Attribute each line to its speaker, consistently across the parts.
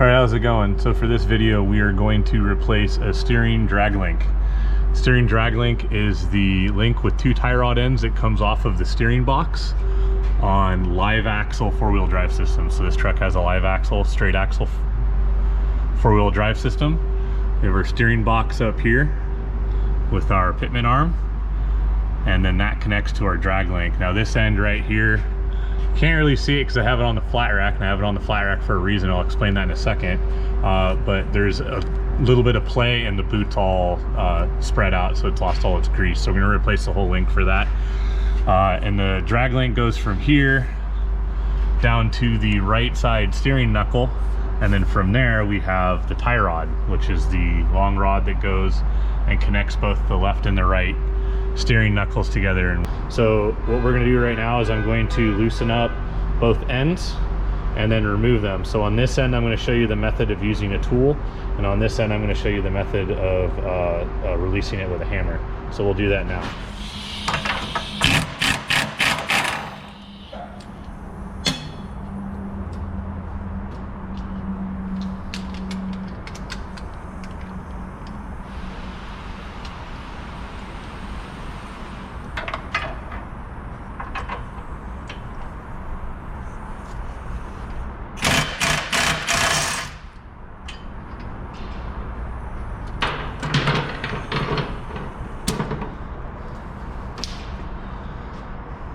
Speaker 1: All right, how's it going? So for this video, we are going to replace a steering drag link. Steering drag link is the link with two tie rod ends that comes off of the steering box on live axle four-wheel drive system. So this truck has a live axle, straight axle four-wheel drive system. We have our steering box up here with our pitman arm, and then that connects to our drag link. Now this end right here, can't really see it because I have it on the flat rack, and I have it on the flat rack for a reason. I'll explain that in a second. But there's a little bit of play and the boot's all spread out, so it's lost all its grease. So we're gonna replace the whole link for that. And the drag link goes from here down to the right side steering knuckle. And then from there we have the tie rod, which is the long rod that goes and connects both the left and the right steering knuckles together. And so what we're going to do right now is I'm going to loosen up both ends and then remove them. So on this end I'm going to show you the method of using a tool, and on this end I'm going to show you the method of releasing it with a hammer. So we'll do that now.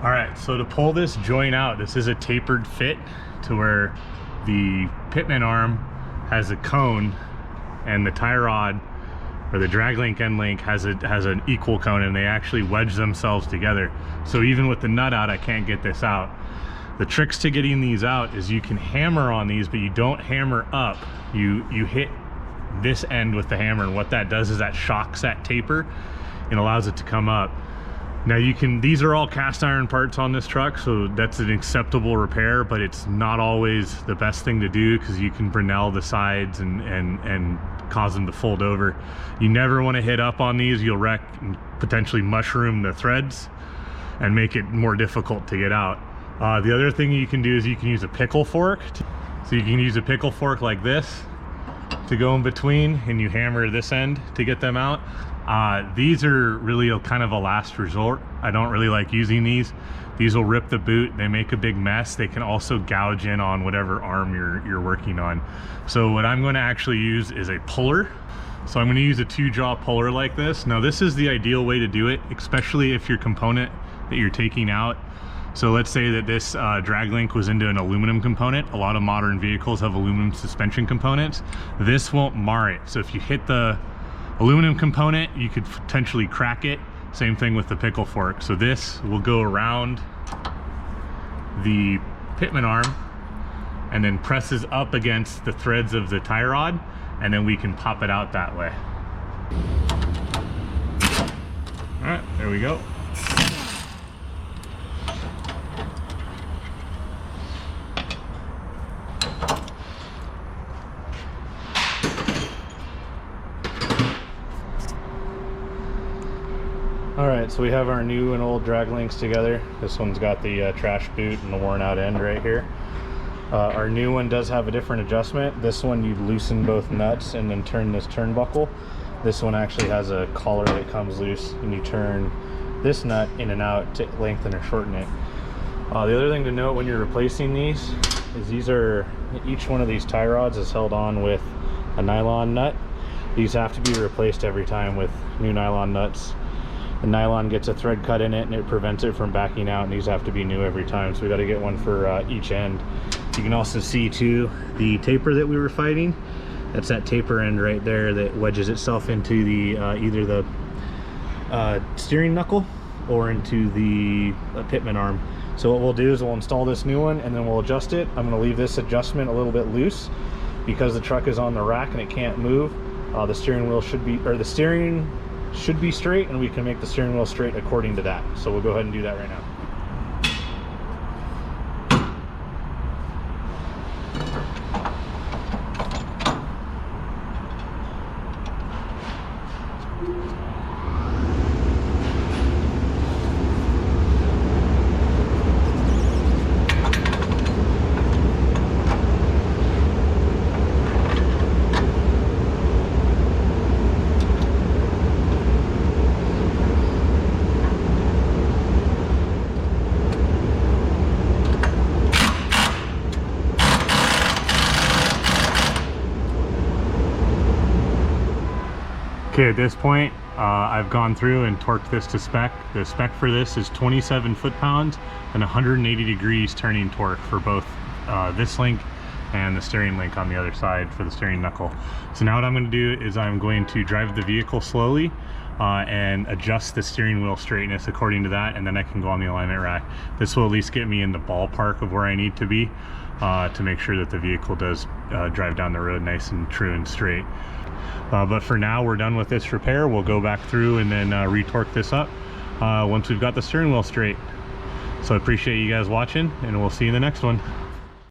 Speaker 1: All right, so to pull this joint out, this is a tapered fit to where the pitman arm has a cone and the tie rod or the drag link end link has an equal cone, and they actually wedge themselves together. So even with the nut out, I can't get this out. The tricks to getting these out is you can hammer on these, but you don't hammer up. You hit this end with the hammer, and what that does is that shocks that taper and allows it to come up. Now these are all cast iron parts on this truck, so that's an acceptable repair, but it's not always the best thing to do because you can Brinell the sides and cause them to fold over. You never want to hit up on these. You'll wreck and potentially mushroom the threads and make it more difficult to get out. The other thing you can do is you can use a pickle fork. So you can use a pickle fork like this to go in between, and you hammer this end to get them out. These are really kind of a last resort. I don't really like using these. These will rip the boot. They make a big mess. They can also gouge in on whatever arm you're working on. So what I'm going to actually use is a puller. So I'm going to use a 2-jaw puller like this. Now this is the ideal way to do it, especially if your component that you're taking out. So let's say that this drag link was into an aluminum component. A lot of modern vehicles have aluminum suspension components. This won't mar it. So if you hit the aluminum component, you could potentially crack it. Same thing with the pickle fork. So this will go around the pitman arm and then presses up against the threads of the tie rod, and then we can pop it out that way. All right, there we go. Alright, so we have our new and old drag links together. This one's got the trash boot and the worn out end right here. Our new one does have a different adjustment. This one you loosen both nuts and then turn this turnbuckle. This one actually has a collar that comes loose, and you turn this nut in and out to lengthen or shorten it. The other thing to note when you're replacing these is each one of these tie rods is held on with a nylon nut. These have to be replaced every time with new nylon nuts. The nylon gets a thread cut in it and it prevents it from backing out, and these have to be new every time, so we got to get one for each end. You can also see too the taper that we were fighting. That's that taper end right there that wedges itself into the either the steering knuckle or into the pitman arm. So what we'll do is we'll install this new one and then we'll adjust it. I'm going to leave this adjustment a little bit loose because the truck is on the rack and it can't move. The steering wheel should be straight, and we can make the steering wheel straight according to that. So we'll go ahead and do that right now. Okay, at this point, I've gone through and torqued this to spec. The spec for this is 27 foot-pounds and 180 degrees turning torque for both this link and the steering link on the other side for the steering knuckle. So now what I'm going to do is I'm going to drive the vehicle slowly and adjust the steering wheel straightness according to that, and then I can go on the alignment rack. This will at least get me in the ballpark of where I need to be to make sure that the vehicle does drive down the road nice and true and straight. But for now, we're done with this repair. We'll go back through and then retorque this up once we've got the steering wheel straight. So I appreciate you guys watching, and we'll see you in the next one.